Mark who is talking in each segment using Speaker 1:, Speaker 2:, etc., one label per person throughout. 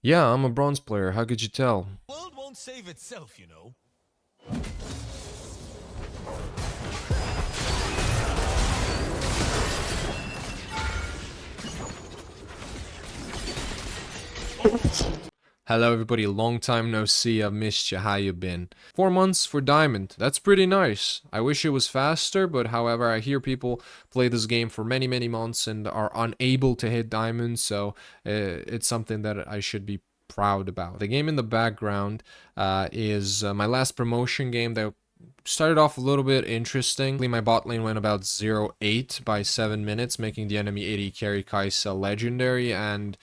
Speaker 1: Yeah, I'm a bronze player. How could you tell?
Speaker 2: The world won't save itself, you know.
Speaker 1: Hello everybody, long time no see, I've missed you, how you been? 4 months for Diamond, that's pretty nice. I wish it was faster, but however, I hear people play this game for many months and are unable to hit Diamond, so it's something that I should be proud about. The game in the background is my last promotion game that started off a little bit interesting. My bot lane went about 0-8 by 7 minutes, making the enemy 80 carry Kai'Sa legendary, and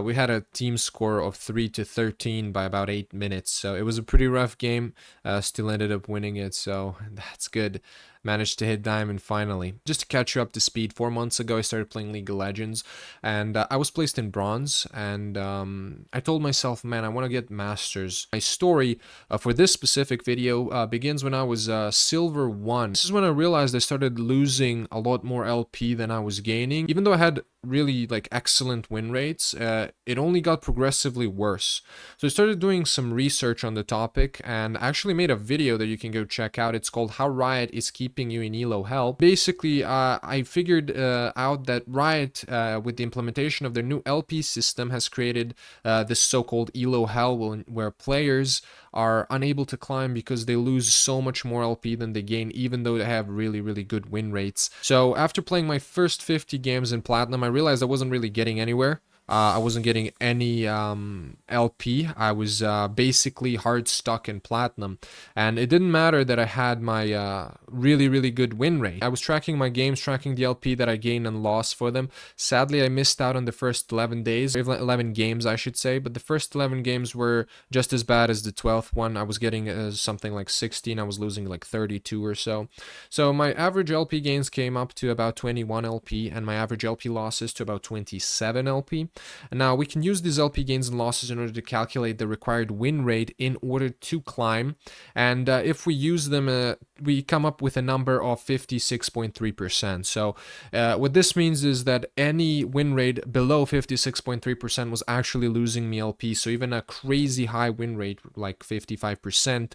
Speaker 1: we had a team score of 3-13 by about 8 minutes, so it was a pretty rough game. Still ended up winning it, so that's good. Managed to hit Diamond finally. Just to catch you up to speed, 4 months ago I started playing League of Legends, and I was placed in Bronze, and I told myself, man, I want to get Masters. My story for this specific video begins when I was Silver 1. This is when I realized I started losing a lot more LP than I was gaining. Even though I had really like excellent win rates, it only got progressively worse. So I started doing some research on the topic and actually made a video that you can go check out. It's called How Riot is Keeping You in Elo Hell. Basically, I figured out that Riot, with the implementation of their new LP system, has created this so-called Elo Hell where players are unable to climb because they lose so much more LP than they gain, even though they have really good win rates. So after playing my first 50 games in Platinum, I realized I wasn't really getting anywhere. I wasn't getting any LP. I was basically hard stuck in Platinum. And it didn't matter that I had my really good win rate. I was tracking my games, tracking the LP that I gained and lost for them. Sadly, I missed out on the first 11 days, 11 games, I should say. But the first 11 games were just as bad as the 12th one. I was getting something like 16. I was losing like 32 or so. So my average LP gains came up to about 21 LP, and my average LP losses to about 27 LP. And now we can use these LP gains and losses in order to calculate the required win rate in order to climb. And if we use them, we come up with a number of 56.3%. So what this means is that any win rate below 56.3% was actually losing me LP. So even a crazy high win rate like 55%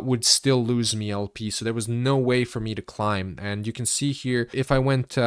Speaker 1: would still lose me LP. So there was no way for me to climb. And you can see here, if I went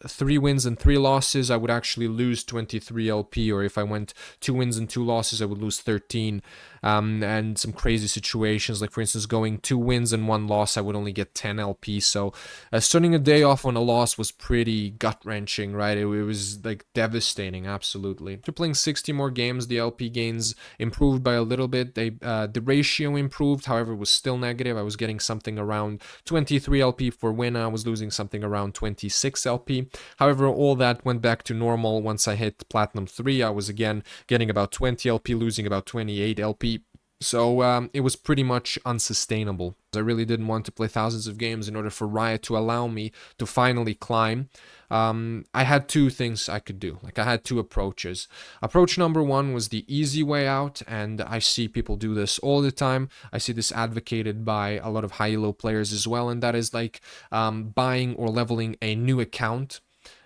Speaker 1: 3 wins and 3 losses, I would actually lose 23 LP, or if I went 2 wins and 2 losses, I would lose 13. And some crazy situations, like for instance, going 2 wins and 1 loss, I would only get 10 LP. So starting a day off on a loss was pretty gut-wrenching, right? It was like devastating, absolutely. After playing 60 more games, the LP gains improved by a little bit. The ratio improved, however, it was still negative. I was getting something around 23 LP for win, I was losing something around 26 LP. However, all that went back to normal once I hit Platinum 3. I was again getting about 20 LP, losing about 28 LP. So it was pretty much unsustainable. I really didn't want to play thousands of games in order for Riot to allow me to finally climb. I had 2 things I could do. Like I had 2 approaches. Approach number 1 was the easy way out, and I see people do this all the time. I see this advocated by a lot of high elo players as well, and that is like buying or leveling a new account.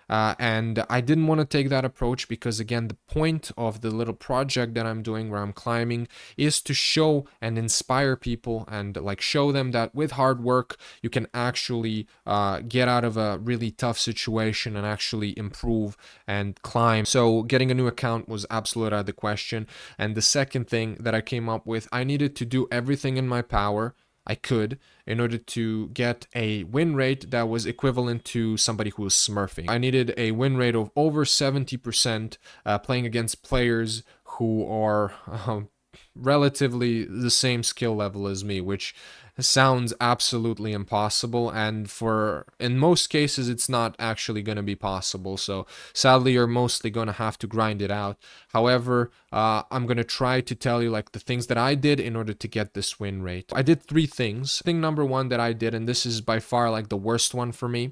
Speaker 1: And I didn't want to take that approach because, again, the point of the little project that I'm doing where I'm climbing is to show and inspire people and like show them that with hard work you can actually get out of a really tough situation and actually improve and climb. So getting a new account was absolutely out of the question. And the second thing that I came up with, I needed to do everything in my power I could in order to get a win rate that was equivalent to somebody who was smurfing. I needed a win rate of over 70% playing against players who are relatively the same skill level as me, which sounds absolutely impossible, and for in most cases it's not actually going to be possible. So sadly you're mostly going to have to grind it out. However, I'm going to try to tell you like the things that I did in order to get this win rate. I did 3 things. Thing number 1 that I did, and this is by far like the worst one for me,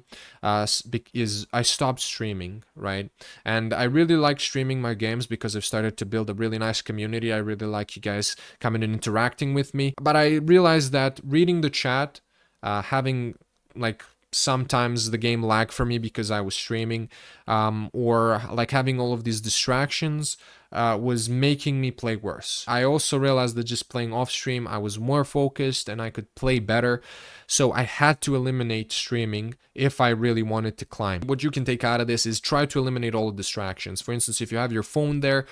Speaker 1: is I stopped streaming, right? And I really like streaming my games because I've started to build a really nice community. I really like you guys coming and interacting with me, but I realized that reading the chat, having like sometimes the game lag for me because I was streaming, or like having all of these distractions, was making me play worse. I also realized that just playing off stream, I was more focused and I could play better. So I had to eliminate streaming if I really wanted to climb. What you can take out of this is try to eliminate all the distractions. For instance, if you have your phone there,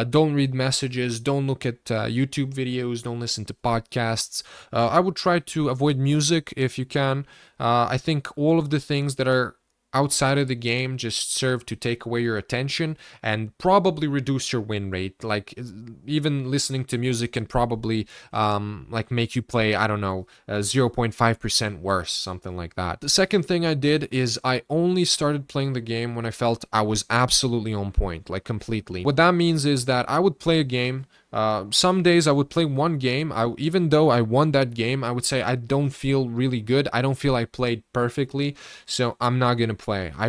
Speaker 1: don't read messages, don't look at YouTube videos, don't listen to podcasts. I would try to avoid music if you can. I think all of the things that are outside of the game just serve to take away your attention and probably reduce your win rate. Like even listening to music can probably like make you play, I don't know, 0.5% worse, something like that. The second thing I did is I only started playing the game when I felt I was absolutely on point, like completely. What that means is that I would play a game. Some days I would play one game. Even though I won that game, I would say I don't feel really good. I don't feel I played perfectly, so I'm not gonna play. I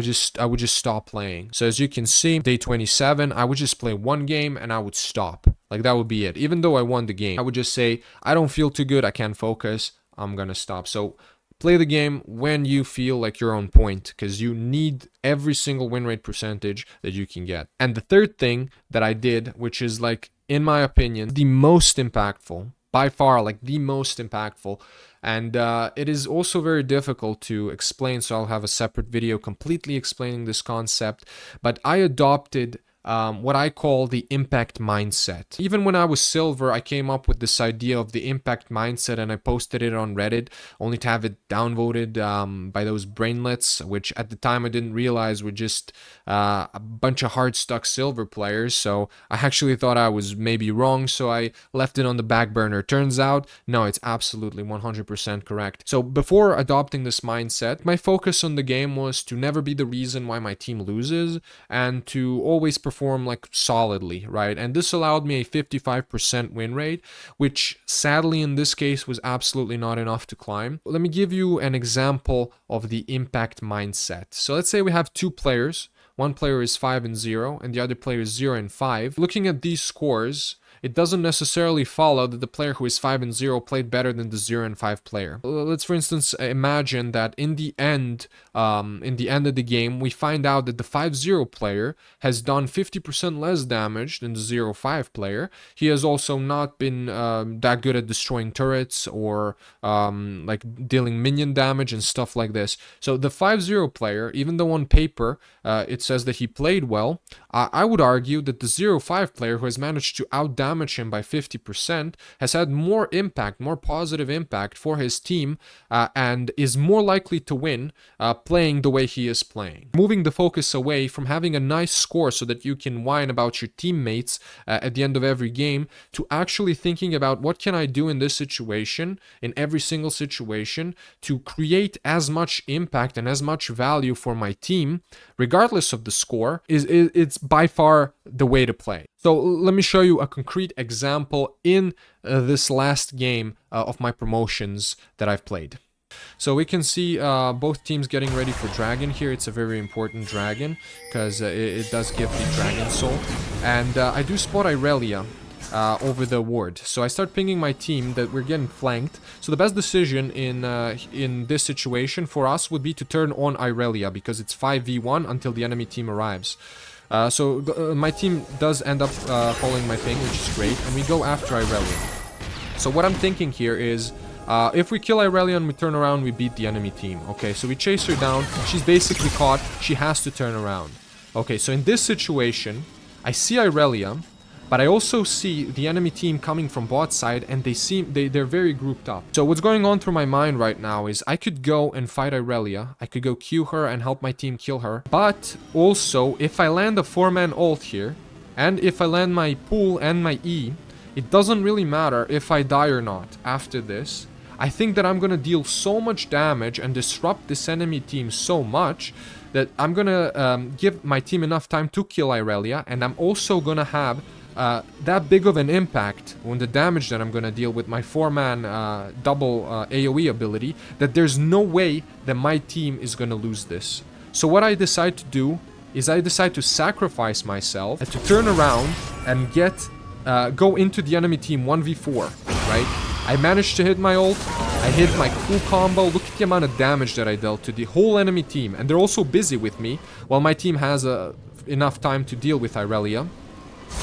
Speaker 1: would just stop playing. So as you can see, day 27, I would just play one game and I would stop. Like that would be it. Even though I won the game, I would just say I don't feel too good. I can't focus. I'm gonna stop. So play the game when you feel like you're on point, because you need every single win rate percentage that you can get. And the third thing that I did, which is like, in my opinion, the most impactful, by far, like the most impactful, and it is also very difficult to explain, so I'll have a separate video completely explaining this concept, but I adopted what I call the impact mindset. Even when I was silver, I came up with this idea of the impact mindset and I posted it on Reddit, only to have it downvoted by those brainlets, which at the time I didn't realize were just a bunch of hard stuck silver players. So I actually thought I was maybe wrong, so I left it on the back burner. Turns out, no, it's absolutely 100% correct. So before adopting this mindset, my focus on the game was to never be the reason why my team loses and to always perform like solidly, right? And this allowed me a 55% win rate, which sadly in this case was absolutely not enough to climb. Let me give you an example of the impact mindset. So let's say we have two players. One player is 5-0 and the other player is 0-5. Looking at these scores, it doesn't necessarily follow that the player who is 5-0 played better than the 0-5 player. Let's, for instance, imagine that in the end of the game, we find out that the 5-0 player has done 50% less damage than the 0-5 player. He has also not been that good at destroying turrets or like dealing minion damage and stuff like this. So the 5-0 player, even though on paper it says that he played well, I would argue that the 0-5 player who has managed to outdamage him by 50% has had more impact, more positive impact for his team, and is more likely to win playing the way he is playing. Moving the focus away from having a nice score so that you can whine about your teammates at the end of every game, to actually thinking about what can I do in this situation, in every single situation, to create as much impact and as much value for my team, regardless of the score, it's by far the way to play. So let me show you a concrete example in this last game of my promotions that I've played. So we can see both teams getting ready for dragon here. It's a very important dragon because it does give the dragon soul. And I do spot Irelia over the ward. So I start pinging my team that we're getting flanked. So the best decision in this situation for us would be to turn on Irelia because it's 5v1 until the enemy team arrives. My team does end up following my thing, which is great, and we go after Irelia. So what I'm thinking here is, if we kill Irelia and we turn around, we beat the enemy team. Okay, so we chase her down, she's basically caught, she has to turn around. Okay, so in this situation, I see Irelia, but I also see the enemy team coming from bot side, and they're very grouped up. So what's going on through my mind right now is I could go and fight Irelia, I could go Q her and help my team kill her, but also if I land a 4-man ult here, and if I land my pool and my E, it doesn't really matter if I die or not after this. I think that I'm gonna deal so much damage and disrupt this enemy team so much that I'm gonna give my team enough time to kill Irelia, and I'm also gonna have that big of an impact on the damage that I'm gonna deal with my 4-man double AoE ability, that there's no way that my team is gonna lose this. So what I decide to do is I decide to sacrifice myself to turn around and go into the enemy team 1v4, right? I managed to hit my ult, I hit my cool combo. Look at the amount of damage that I dealt to the whole enemy team, and they're also busy with me while my team has enough time to deal with Irelia.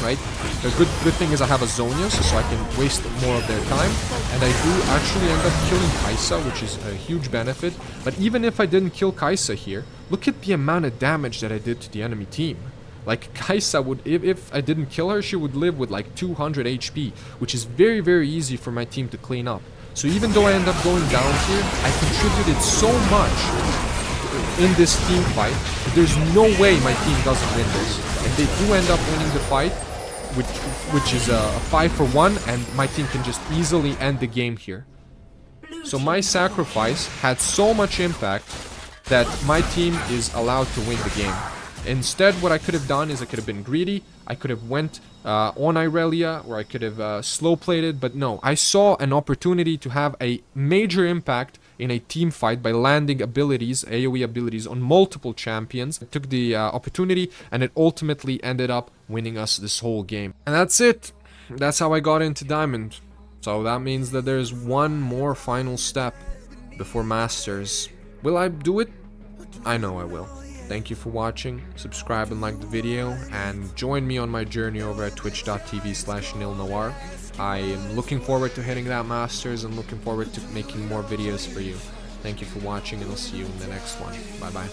Speaker 1: right? The good thing is I have a Zonias, so I can waste more of their time, and I do actually end up killing Kaisa, which is a huge benefit. But even if I didn't kill Kaisa here, look at the amount of damage that I did to the enemy team. Like, Kaisa would, if I didn't kill her, she would live with like 200 HP, which is very, very easy for my team to clean up. So even though I end up going down here, I contributed so much in this team fight that there's no way my team doesn't win this. And they do end up winning the fight, which is a 5-for-1, and my team can just easily end the game here. So my sacrifice had so much impact that my team is allowed to win the game. Instead, what I could have done is I could have been greedy. I could have went on Irelia, or I could have slow played it, but no. I saw an opportunity to have a major impact in a team fight by landing abilities, AoE abilities, on multiple champions. I took the opportunity, and it ultimately ended up winning us this whole game. And that's it. That's how I got into Diamond. So that means that there's one more final step before Masters. Will I do it? I know I will. Thank you for watching, subscribe and like the video, and join me on my journey over at twitch.tv/nilnoir. I am looking forward to hitting that Masters and looking forward to making more videos for you. Thank you for watching, and I'll see you in the next one. Bye bye.